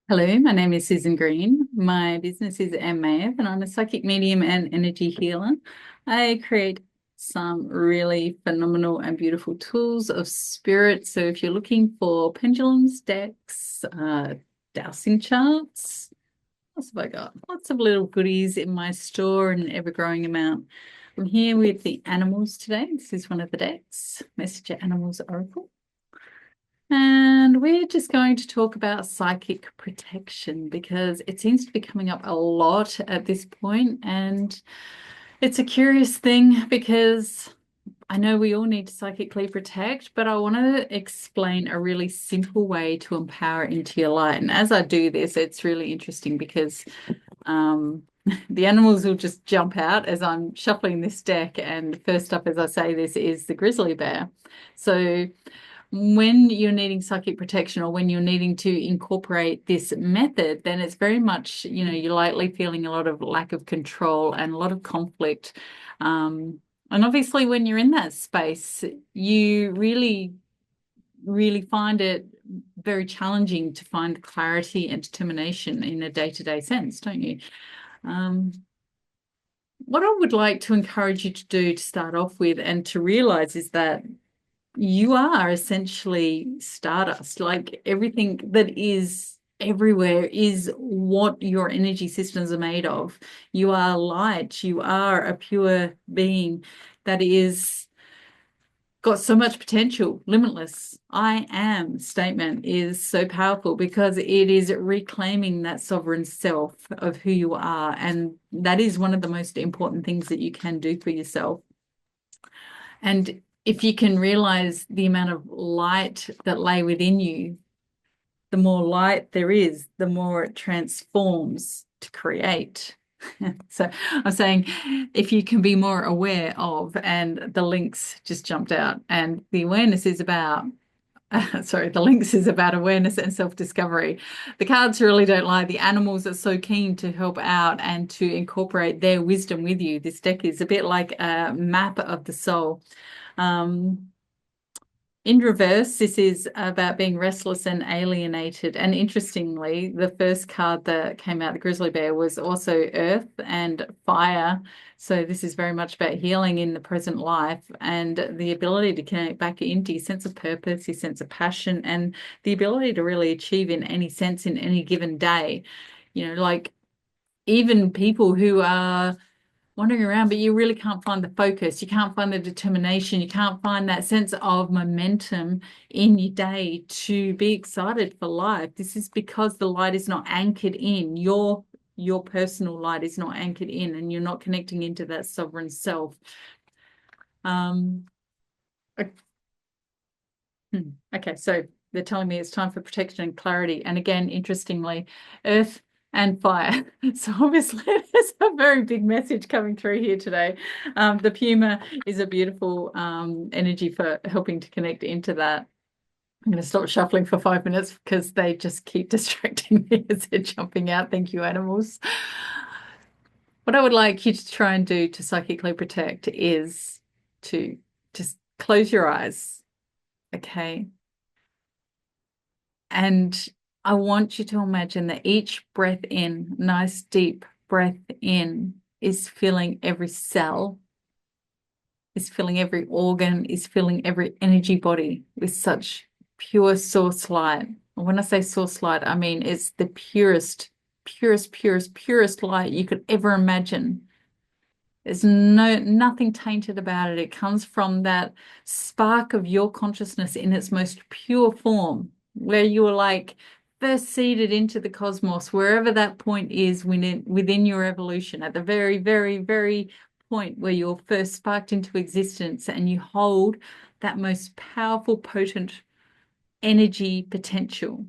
Hello, my name is Susan Green. My business is Airmeith, and I'm a psychic medium and energy healer. I create some really phenomenal and beautiful tools of spirit. So if you're looking for pendulums, decks, dowsing charts, what else have I got? Lots of little goodies in my store in an ever-growing amount. I'm here with the animals today. This is one of the decks, Messenger Animals Oracle. And we're just going to talk about psychic protection because it seems to be coming up a lot at this point. And it's a curious thing because I know we all need to psychically protect, but I want to explain a really simple way to empower into your light. And as I do this, it's really interesting because um, the animals will just jump out as I'm shuffling this deck. And first up, as I say this, is the grizzly bear. So when you're needing psychic protection or when you're needing to incorporate this method, then it's very much, you're likely feeling a lot of lack of control and a lot of conflict. And obviously, when you're in that space, you really, really find it very challenging to find clarity and determination in a day-to-day sense, don't you? Um, what I would like to encourage you to do to start off with and to realize is that you are essentially stardust. Like everything that is everywhere is what your energy systems are made of. You are light. You are a pure being that is got so much potential, limitless. I am statement is so powerful because it is reclaiming that sovereign self of who you are. And that is one of the most important things that you can do for yourself. And if you can realize the amount of light that lay within you, the more light there is, the more it transforms to create. So I'm saying if you can be more aware of, and the links just jumped out, and the awareness is about, the links is about awareness and self-discovery. The cards really don't lie. The animals are so keen to help out and to incorporate their wisdom with you. This deck is a bit like a map of the soul. Um, in reverse, this is about being restless and alienated. And interestingly, the first card that came out, the grizzly bear, was also earth and fire. So this is very much about healing in the present life and the ability to connect back into your sense of purpose, your sense of passion, and the ability to really achieve in any sense in any given day. Like even people who are wandering around, but you really can't find the focus. You can't find the determination. You can't find that sense of momentum in your day to be excited for life. This is because the light is not anchored in your personal light is not anchored in, and you're not connecting into that sovereign self. Um, okay, so they're telling me it's time for protection and clarity. And again, interestingly, earth and fire. So obviously there's a very big message coming through here today. The puma is a beautiful energy for helping to connect into that. I'm going to stop shuffling for 5 minutes because they just keep distracting me as they're jumping out. Thank you, animals. What I would like you to try and do to psychically protect is to just close your eyes, okay? And I want you to imagine that each breath in, nice deep breath in, is filling every cell, is filling every organ, is filling every energy body with such pure source light. And when I say source light, I mean it's the purest, purest, purest, purest light you could ever imagine. There's nothing tainted about it. It comes from that spark of your consciousness in its most pure form, where you are like first seeded into the cosmos, wherever that point is within your evolution, at the very, very, very point where you're first sparked into existence, and you hold that most powerful, potent energy potential.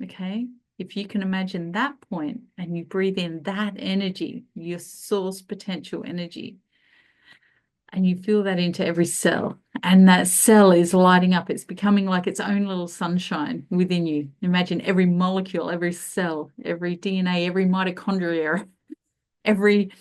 Okay. If you can imagine that point and you breathe in that energy, your source potential energy, and you feel that into every cell, and that cell is lighting up. It's becoming like its own little sunshine within you. Imagine every molecule, every cell, every DNA, every mitochondria, every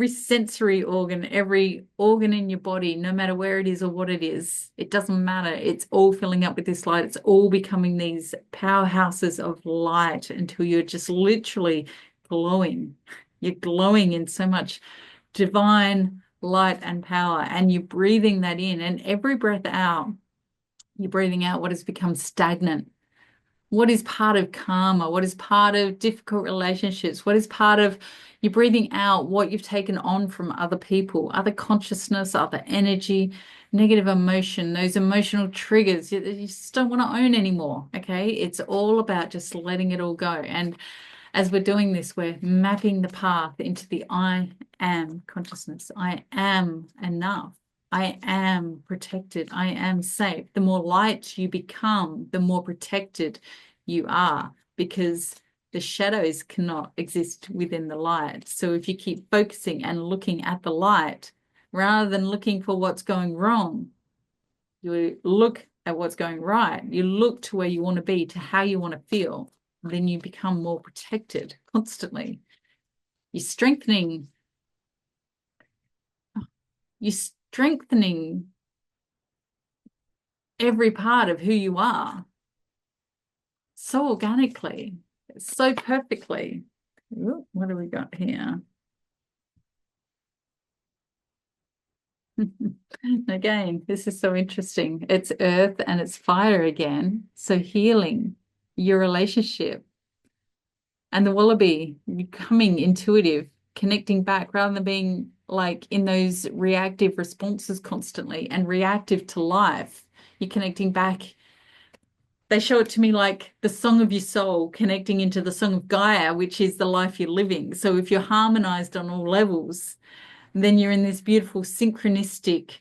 sensory organ, every organ in your body, no matter where it is or what it is, it doesn't matter. It's all filling up with this light. It's all becoming these powerhouses of light until you're just literally glowing. You're glowing in so much divine light and power, and you're breathing that in. And every breath out, you're breathing out what has become stagnant, what is part of karma, what is part of difficult relationships, what is part of you breathing out what you've taken on from other people, other consciousness, other energy, negative emotion, those emotional triggers you just don't want to own anymore. Okay. It's all about just letting it all go. And as we're doing this, we're mapping the path into the I am consciousness. I am enough. I am protected. I am safe. The more light you become, the more protected you are, because the shadows cannot exist within the light. So if you keep focusing and looking at the light rather than looking for what's going wrong, you look at what's going right. You look to where you want to be, to how you want to feel. Then you become more protected constantly. You're strengthening every part of who you are so organically, so perfectly. Ooh, what do we got here? Again, this is so interesting. It's earth and it's fire again. So healing your relationship, and the wallaby becoming intuitive, connecting back rather than being like in those reactive responses constantly and reactive to life. You're connecting back. They show it to me like the song of your soul connecting into the song of Gaia, which is the life you're living. So if you're harmonized on all levels, then you're in this beautiful synchronistic,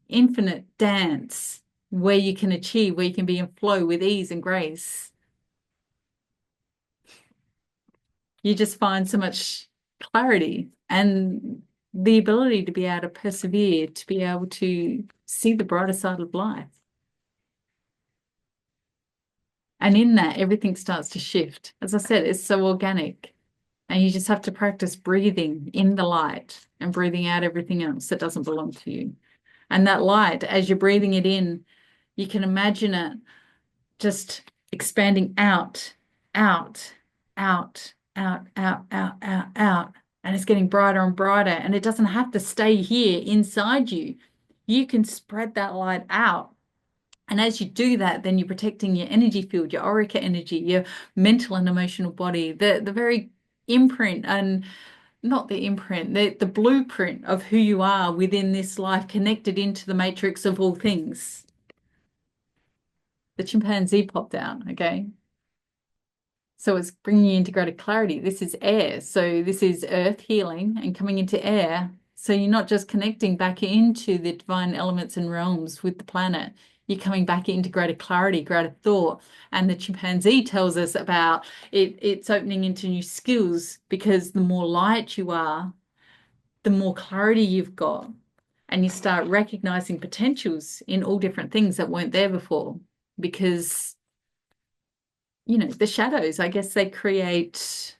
infinite dance where you can achieve, where you can be in flow with ease and grace. You just find so much clarity and the ability to be able to persevere, to be able to see the brighter side of life. And in that, everything starts to shift. As I said, it's so organic. And you just have to practice breathing in the light and breathing out everything else that doesn't belong to you. And that light, as you're breathing it in, you can imagine it just expanding out, out, out, out, out, out, out, out. And it's getting brighter and brighter. And it doesn't have to stay here inside you. You can spread that light out. And as you do that, then you're protecting your energy field, your auric energy, your mental and emotional body, the very imprint, and not the imprint, the blueprint of who you are within this life, connected into the matrix of all things. The chimpanzee popped out, okay? So it's bringing you into greater clarity. This is air. So this is earth healing and coming into air. So you're not just connecting back into the divine elements and realms with the planet. You're coming back into greater clarity, greater thought. And the chimpanzee tells us about it's opening into new skills, because the more light you are, the more clarity you've got. And you start recognizing potentials in all different things that weren't there before. Because the shadows, I guess they create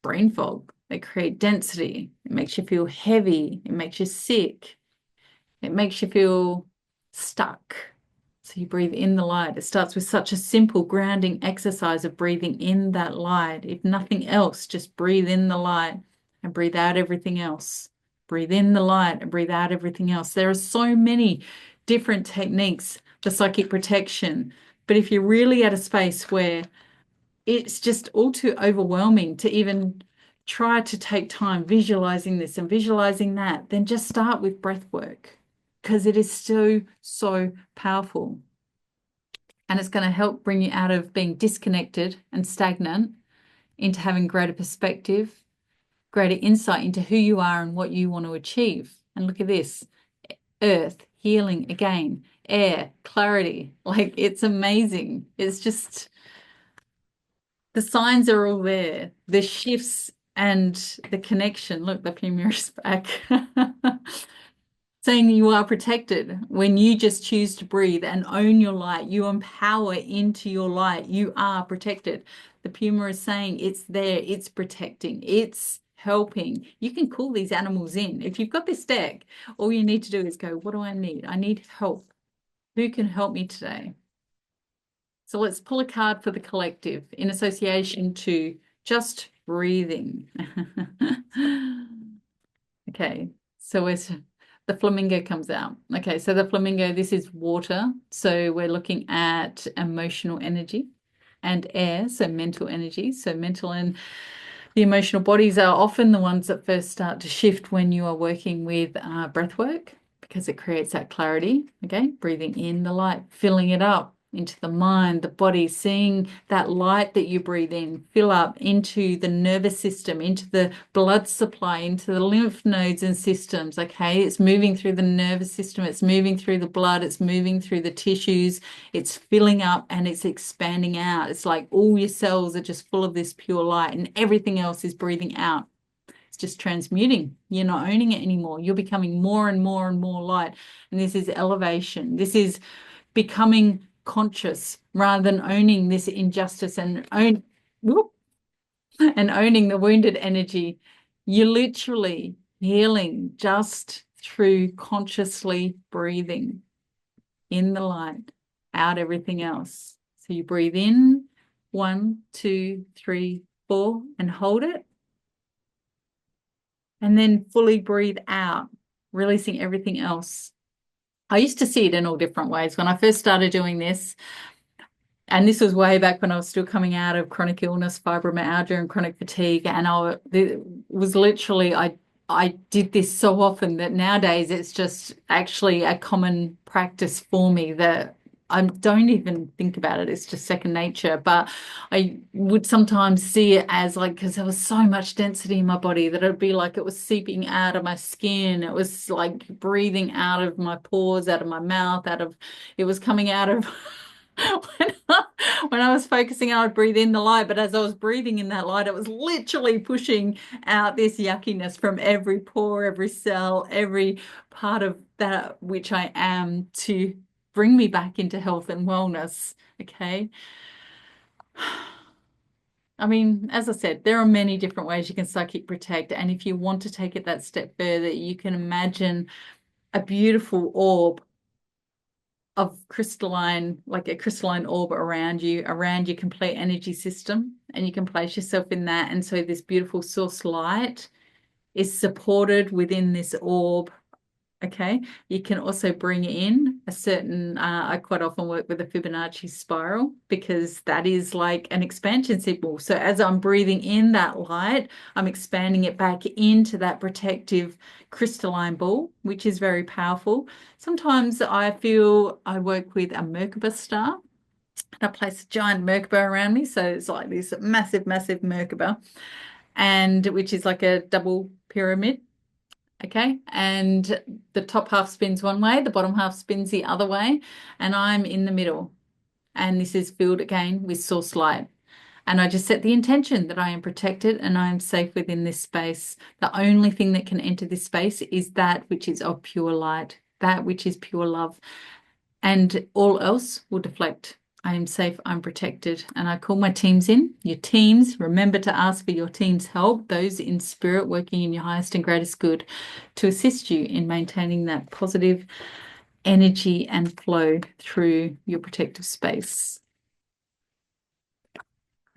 brain fog. They create density. It makes you feel heavy. It makes you sick. It makes you feel stuck. So you breathe in the light. It starts with such a simple grounding exercise of breathing in that light. If nothing else, just breathe in the light and breathe out everything else. Breathe in the light and breathe out everything else. There are so many different techniques for psychic protection. But if you're really at a space where it's just all too overwhelming to even try to take time visualizing this and visualizing that, then just start with breath work, because it is so, so powerful. And it's going to help bring you out of being disconnected and stagnant into having greater perspective, greater insight into who you are and what you want to achieve. And look at this, earth, healing again, air, clarity. Like, it's amazing. It's just, the signs are all there. The shifts and the connection. Look, the premier is back. Saying you are protected when you just choose to breathe and own your light. You empower into your light. You are protected. The puma is saying it's there. It's protecting. It's helping. You can call these animals in. If you've got this deck, all you need to do is go, what do I need? I need help. Who can help me today? So let's pull a card for the collective in association to just breathing. Okay, so the flamingo comes out. Okay, so the flamingo, this is water. So we're looking at emotional energy and air, so mental energy. So mental and the emotional bodies are often the ones that first start to shift when you are working with breath work because it creates that clarity. Okay, breathing in the light, filling it up into the mind, the body, seeing that light that you breathe in fill up into the nervous system, into the blood supply, into the lymph nodes and systems. Okay, it's moving through the nervous system, it's moving through the blood, it's moving through the tissues, it's filling up and it's expanding out. It's like all your cells are just full of this pure light and everything else is breathing out. It's just transmuting. You're not owning it anymore. You're becoming more and more and more light. And this is elevation. This is becoming conscious rather than owning this injustice and owning the wounded energy. You're literally healing just through consciously breathing in the light, out everything else. So you breathe in 1, 2, 3, 4 and hold it. And then fully breathe out, releasing everything else. I used to see it in all different ways. When I first started doing this, and this was way back when I was still coming out of chronic illness, fibromyalgia, and chronic fatigue, and it was literally I did this so often that nowadays it's just actually a common practice for me that I don't even think about it. It's just second nature. But I would sometimes see it as like, because there was so much density in my body that it'd be like it was seeping out of my skin. It was like breathing out of my pores, out of my mouth, it was coming out of when I was focusing, I would breathe in the light. But as I was breathing in that light, it was literally pushing out this yuckiness from every pore, every cell, every part of that which I am to bring me back into health and wellness. Okay. I mean, as I said, there are many different ways you can psychic protect. And if you want to take it that step further, you can imagine a beautiful orb of crystalline, like a crystalline orb around your complete energy system. And you can place yourself in that. And so this beautiful source light is supported within this orb. Okay, you can also bring in a certain, I quite often work with a Fibonacci spiral because that is like an expansion symbol. So as I'm breathing in that light, I'm expanding it back into that protective crystalline ball, which is very powerful. Sometimes I feel I work with a Merkaba star. And I place a giant Merkaba around me. So it's like this massive, massive Merkaba, and which is like a double pyramid. Okay, and the top half spins one way, the bottom half spins the other way, and I'm in the middle. And this is filled again with source light. And I just set the intention that I am protected and I am safe within this space. The only thing that can enter this space is that which is of pure light, that which is pure love, and all else will deflect. I am safe, I'm protected. And I call my teams in. Your teams, remember to ask for your team's help, those in spirit working in your highest and greatest good, to assist you in maintaining that positive energy and flow through your protective space.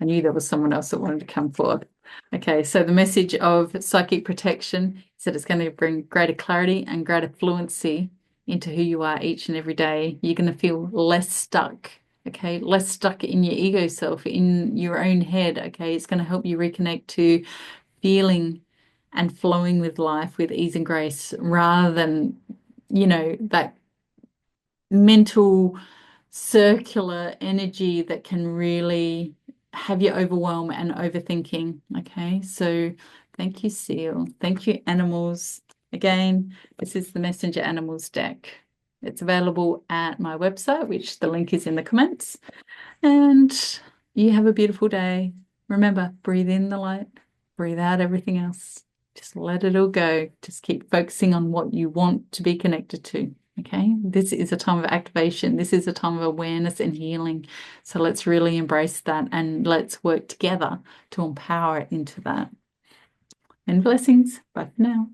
I knew there was someone else that wanted to come forward. Okay, so the message of psychic protection is that it's going to bring greater clarity and greater fluency into who you are each and every day. You're going to feel less stuck. Okay, less stuck in your ego self, in your own head. Okay, it's going to help you reconnect to feeling and flowing with life with ease and grace rather than, that mental circular energy that can really have you overwhelm and overthinking. Okay, so thank you, Seal. Thank you, animals. Again, this is the Messenger Animals deck. It's available at my website, which the link is in the comments. And you have a beautiful day. Remember, breathe in the light, breathe out everything else. Just let it all go. Just keep focusing on what you want to be connected to. Okay, this is a time of activation. This is a time of awareness and healing. So let's really embrace that and let's work together to empower it into that. And blessings. Bye for now.